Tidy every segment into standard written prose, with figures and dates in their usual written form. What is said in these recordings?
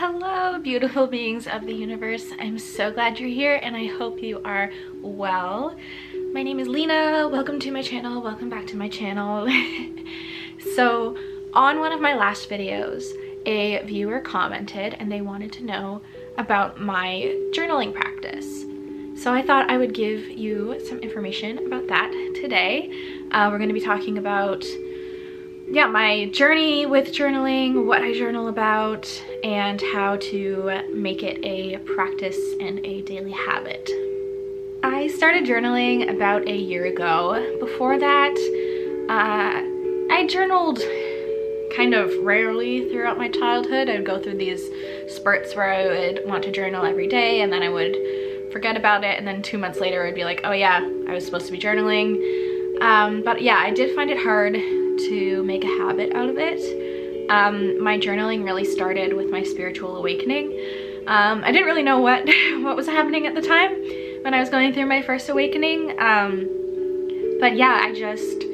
Hello, beautiful beings of the universe. I'm so glad you're here and I hope you are well. My name is Lena. Welcome to my channel. Welcome back to my channel. So on one of my last videos, a viewer commented and they wanted to know about my journaling practice. So I thought I would give you some information about that today. We're going to be talking about my journey with journaling, what I journal about, and how to make it a practice and a daily habit. I started journaling about a year ago. Before that, I journaled kind of rarely throughout my childhood. I would go through these spurts where I would want to journal every day and then I would forget about it, and then 2 months later I'd be like, oh yeah, I was supposed to be journaling. But yeah, I did find it hard to make a habit out of it. My journaling really started with my spiritual awakening. I didn't really know what was happening at the time when I was going through my first awakening. But yeah, I just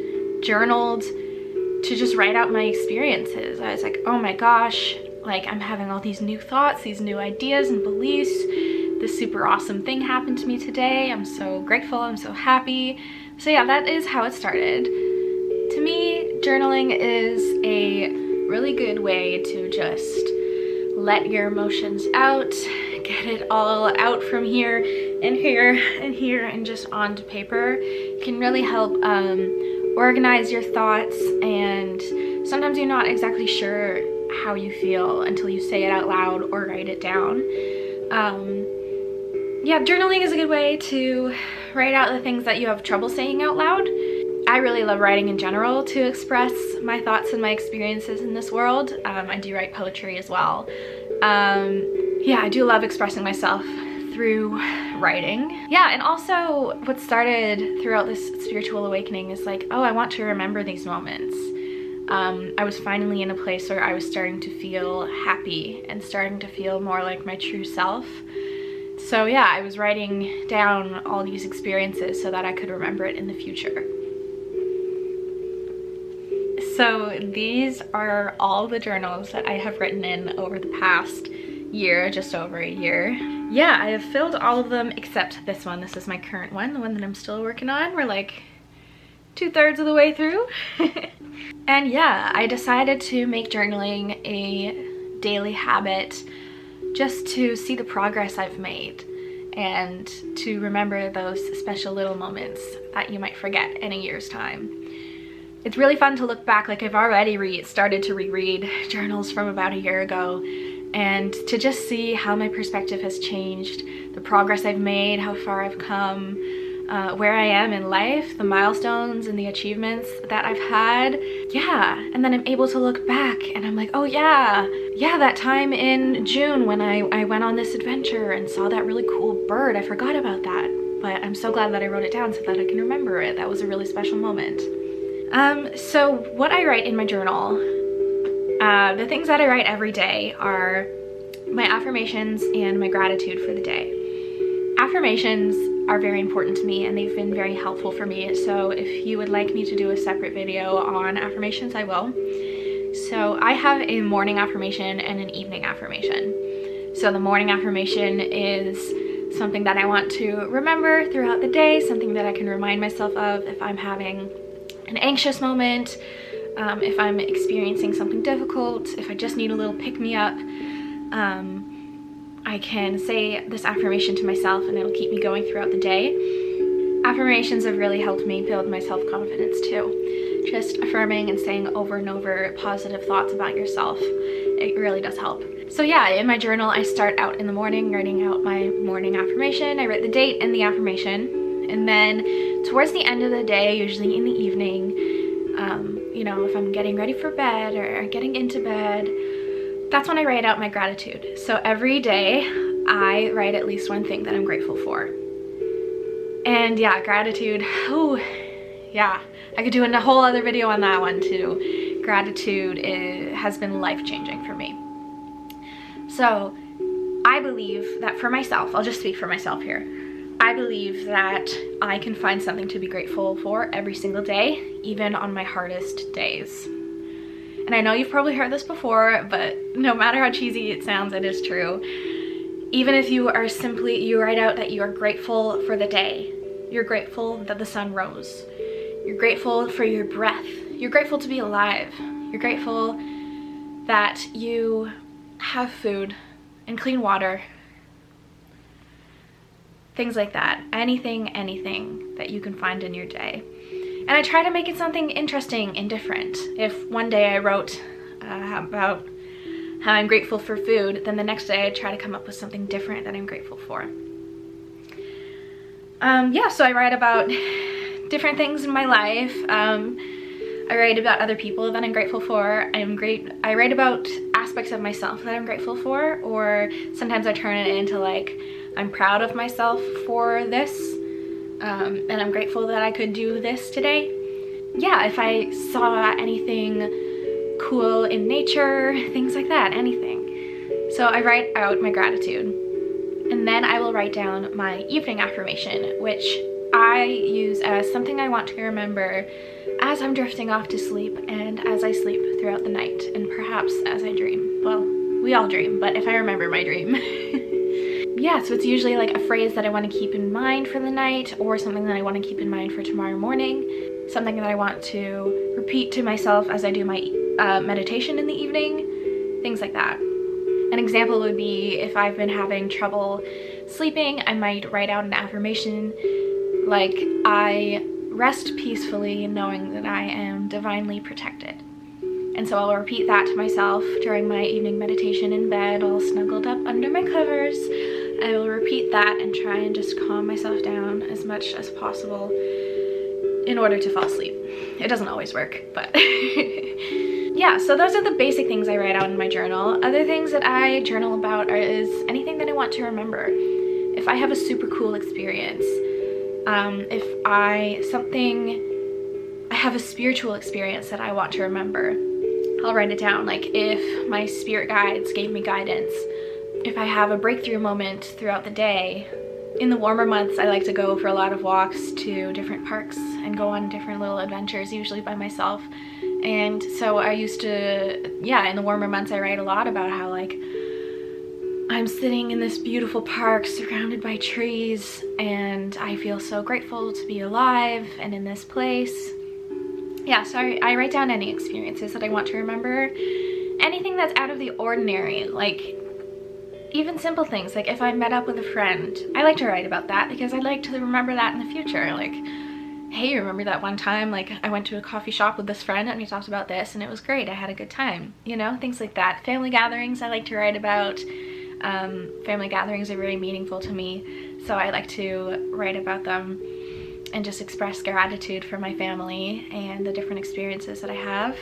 journaled to just write out my experiences. I was like, oh my gosh, like I'm having all these new thoughts, these new ideas and beliefs. This super awesome thing happened to me today. I'm so grateful, I'm so happy. So yeah, that is how it started. To me, journaling is a really good way to just let your emotions out, get it all out from here and here and here and just onto paper. It can really help organize your thoughts, and sometimes you're not exactly sure how you feel until you say it out loud or write it down. Yeah, journaling is a good way to write out the things that you have trouble saying out loud. I really love writing in general to express my thoughts and my experiences in this world. I do write poetry as well. Yeah, I do love expressing myself through writing. Yeah, and also what started throughout this spiritual awakening is like, oh, I want to remember these moments. I was finally in a place where I was starting to feel happy and starting to feel more like my true self. So yeah, I was writing down all these experiences so that I could remember it in the future. So these are all the journals that I have written in over the past year, just over a year. Yeah, I have filled all of them except this one. This is my current one, the one that I'm still working on. We're like 2/3 of the way through. And yeah, I decided to make journaling a daily habit just to see the progress I've made and to remember those special little moments that you might forget in a year's time. It's really fun to look back. Like, I've already started to reread journals from about a year ago, and to just see how my perspective has changed, the progress I've made, how far I've come, where I am in life, the milestones and the achievements that I've had. Yeah, and then I'm able to look back and I'm like, oh yeah, that time in June when I went on this adventure and saw that really cool bird. I forgot about that, but I'm so glad that I wrote it down so that I can remember it. That was a really special moment. So what I write in my journal, the things that I write every day are my affirmations and my gratitude for the day. Affirmations are very important to me and they've been very helpful for me. So if you would like me to do a separate video on affirmations, I will. So I have a morning affirmation and an evening affirmation. So the morning affirmation is something that I want to remember throughout the day, something that I can remind myself of if I'm having an anxious moment, if I'm experiencing something difficult, if I just need a little pick-me-up. I can say this affirmation to myself and it'll keep me going throughout the day. Affirmations have really helped me build my self-confidence too. Just affirming and saying over and over positive thoughts about yourself. It really does help. So yeah, in my journal, I start out in the morning writing out my morning affirmation. I write the date and the affirmation. And then towards the end of the day, usually in the evening, you know, if I'm getting ready for bed or getting into bed, that's when I write out my gratitude. So every day I write at least one thing that I'm grateful for. And yeah, gratitude, oh yeah, I could do a whole other video on that one too. Gratitude has been life-changing for me. So I believe that for myself, I'll just speak for myself here, I believe that I can find something to be grateful for every single day, even on my hardest days. And I know you've probably heard this before, but no matter how cheesy it sounds, it is true. Even if you write out that you are grateful for the day. You're grateful that the sun rose. You're grateful for your breath. You're grateful to be alive. You're grateful that you have food and clean water. Things like that. Anything that you can find in your day. And I try to make it something interesting and different. If one day I wrote about how I'm grateful for food, then the next day I try to come up with something different that I'm grateful for. Yeah, so I write about different things in my life. I write about other people that I'm grateful for. I write about aspects of myself that I'm grateful for, or sometimes I turn it into like, I'm proud of myself for this. And I'm grateful that I could do this today. Yeah, if I saw anything cool in nature, things like that, anything. So I write out my gratitude. And then I will write down my evening affirmation, which I use as something I want to remember as I'm drifting off to sleep and as I sleep throughout the night, and perhaps as I dream. Well, we all dream, but if I remember my dream. Yeah, so it's usually like a phrase that I want to keep in mind for the night, or something that I want to keep in mind for tomorrow morning, something that I want to repeat to myself as I do my meditation in the evening, things like that. An example would be if I've been having trouble sleeping, I might write out an affirmation like, I rest peacefully knowing that I am divinely protected. And so I'll repeat that to myself during my evening meditation in bed, all snuggled up under my covers. I will repeat that and try and just calm myself down as much as possible in order to fall asleep. It doesn't always work, but yeah, so those are the basic things I write out in my journal. Other things that I journal about is anything that I want to remember. If I have a super cool experience, if I have a spiritual experience that I want to remember, I'll write it down. Like if my spirit guides gave me guidance, if I have a breakthrough moment throughout the day. In the warmer months, I like to go for a lot of walks to different parks and go on different little adventures, usually by myself. And so I used to, yeah, in the warmer months, I write a lot about how like I'm sitting in this beautiful park surrounded by trees and I feel so grateful to be alive and in this place. Yeah, so I write down any experiences that I want to remember. Anything that's out of the ordinary, like even simple things, like if I met up with a friend, I like to write about that because I'd like to remember that in the future. Like, hey, remember that one time like I went to a coffee shop with this friend and we talked about this and it was great, I had a good time, you know, things like that. Family gatherings I like to write about. Family gatherings are very meaningful to me, so I like to write about them and just express gratitude for my family and the different experiences that I have.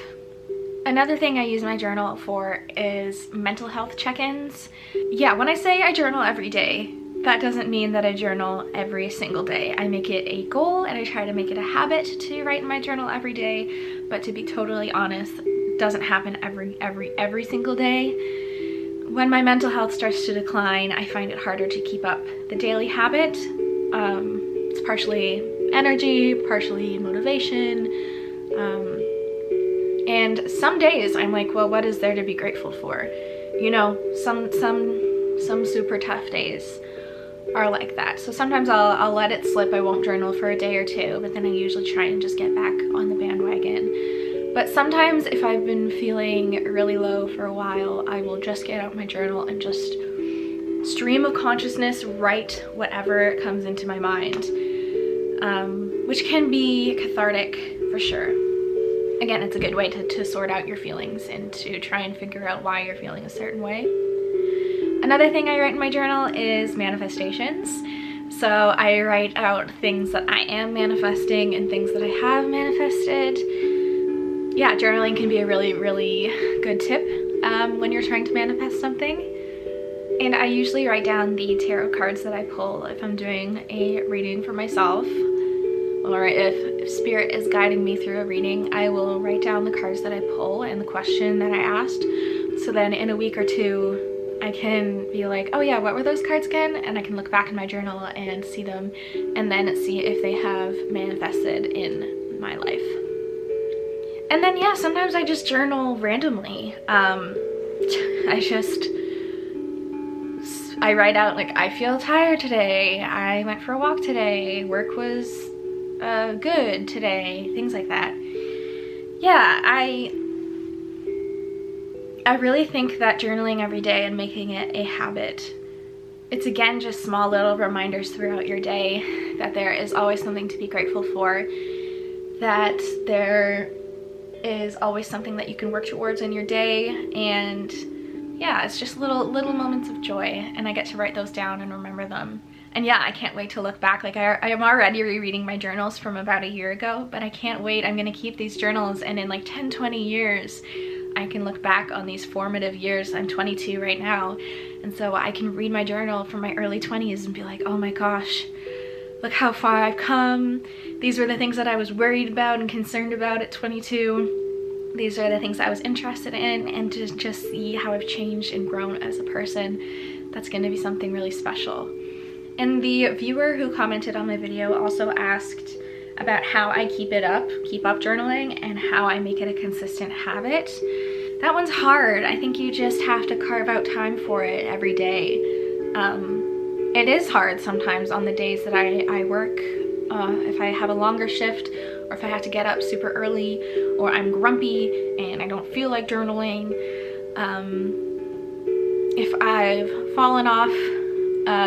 Another thing I use my journal for is mental health check-ins. Yeah, when I say I journal every day, that doesn't mean that I journal every single day. I make it a goal and I try to make it a habit to write in my journal every day, but to be totally honest, it doesn't happen every single day. When my mental health starts to decline, I find it harder to keep up the daily habit. It's partially energy, partially motivation. And some days I'm like, well, what is there to be grateful for? You know, some super tough days are like that. So sometimes I'll let it slip. I won't journal for a day or two, but then I usually try and just get back on the bandwagon. But sometimes if I've been feeling really low for a while, I will just get out my journal and just stream of consciousness, write whatever comes into my mind, which can be cathartic for sure. Again, it's a good way to sort out your feelings and to try and figure out why you're feeling a certain way. Another thing I write in my journal is manifestations. So I write out things that I am manifesting and things that I have manifested. Yeah, journaling can be a really, really good tip when you're trying to manifest something. And I usually write down the tarot cards that I pull if I'm doing a reading for myself, or if spirit is guiding me through a reading, I will write down the cards that I pull and the question that I asked. So then in a week or two, I can be like, oh yeah, what were those cards again? And I can look back in my journal and see them and then see if they have manifested in my life. And then yeah, sometimes I just journal randomly. I write out like, I feel tired today, I went for a walk today, work was good today, things like that. Yeah, I really think that journaling every day and making it a habit, it's again just small little reminders throughout your day that there is always something to be grateful for, that there is always something that you can work towards in your day. And yeah, it's just little moments of joy, and I get to write those down and remember them. And yeah, I can't wait to look back. Like I am already rereading my journals from about a year ago, but I can't wait. I'm gonna keep these journals, and in like 10-20 years I can look back on these formative years. I'm 22 right now, and so I can read my journal from my early 20s and be like, oh my gosh, look how far I've come. These were the things that I was worried about and concerned about at 22. These are the things I was interested in, and to just see how I've changed and grown as a person, that's going to be something really special. And the viewer who commented on my video also asked about how I keep up journaling, and how I make it a consistent habit. That one's hard. I think you just have to carve out time for it every day. It is hard sometimes on the days that I work, if I have a longer shift, or if I have to get up super early, or I'm grumpy and I don't feel like journaling. If I've fallen off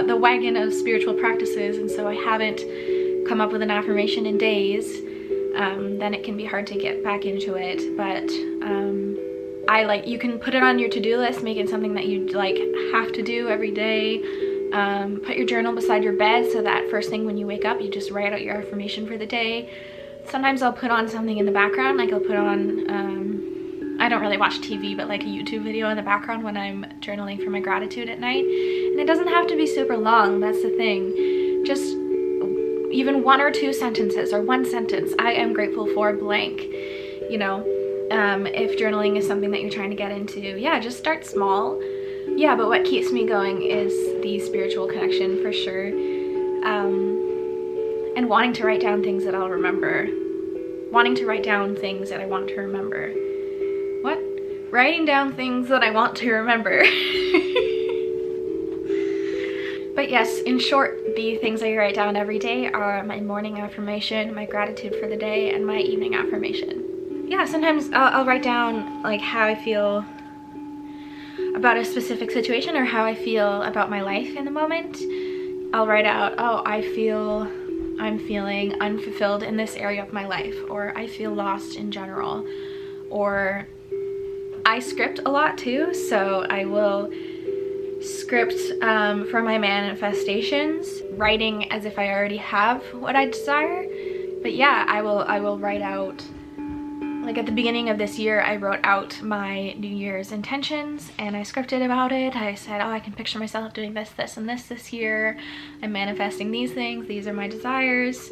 the wagon of spiritual practices, and so I haven't come up with an affirmation in days, then it can be hard to get back into it. But you can put it on your to-do list, make it something that you like have to do every day. Put your journal beside your bed, so that first thing when you wake up, you just write out your affirmation for the day. Sometimes I'll put on something in the background, like I'll put on, I don't really watch TV, but like a YouTube video in the background when I'm journaling for my gratitude at night. And it doesn't have to be super long, that's the thing. Just even 1 or 2 sentences, or 1 sentence. I am grateful for blank, you know. If journaling is something that you're trying to get into, yeah, just start small. Yeah, but what keeps me going is the spiritual connection for sure. And wanting to write down things that I'll remember. Wanting to write down things that I want to remember. What? Writing down things that I want to remember. But yes, in short, the things I write down every day are my morning affirmation, my gratitude for the day, and my evening affirmation. Yeah, sometimes I'll write down like how I feel about a specific situation, or how I feel about my life in the moment. I'll write out, oh, I'm feeling unfulfilled in this area of my life, or I feel lost in general. Or I script a lot too, so I will script for my manifestations, writing as if I already have what I desire. But yeah, I will write out, like at the beginning of this year, I wrote out my New Year's intentions, and I scripted about it. I said, oh, I can picture myself doing this, this, and this year. I'm manifesting these things. These are my desires.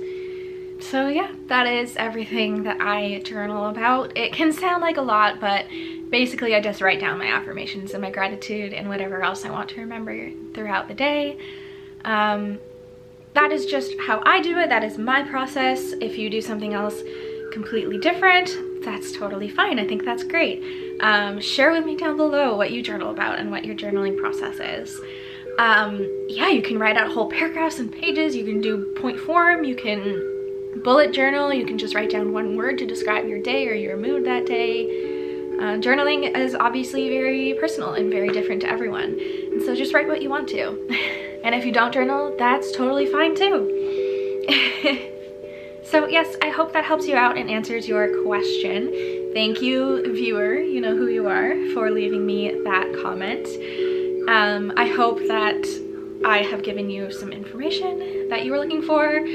So yeah, that is everything that I journal about. It can sound like a lot, but basically I just write down my affirmations and my gratitude and whatever else I want to remember throughout the day. That is just how I do it. That is my process. If you do something else completely different, that's totally fine. I think that's great. Share with me down below what you journal about and what your journaling process is. Yeah, you can write out whole paragraphs and pages. You can do point form. You can bullet journal. You can just write down 1 word to describe your day or your mood that day. Journaling is obviously very personal and very different to everyone. And so just write what you want to. And if you don't journal, that's totally fine too. So yes, I hope that helps you out and answers your question. Thank you, viewer, you know who you are, for leaving me that comment. I hope that I have given you some information that you were looking for.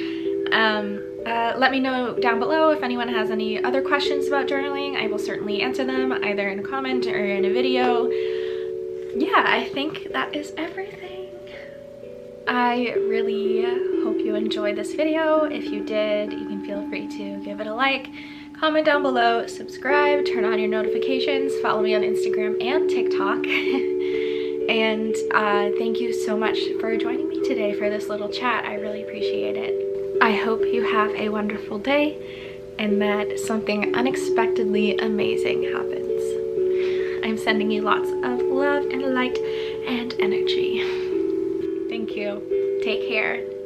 Let me know down below if anyone has any other questions about journaling. I will certainly answer them either in a comment or in a video. Yeah, I think that is everything. I really hope you enjoyed this video. If you did, you can feel free to give it a like, comment down below, subscribe, turn on your notifications, follow me on Instagram and TikTok. And thank you so much for joining me today for this little chat. I really appreciate it. I hope you have a wonderful day, and that something unexpectedly amazing happens. I'm sending you lots of love and light and energy. Thank you. Take care.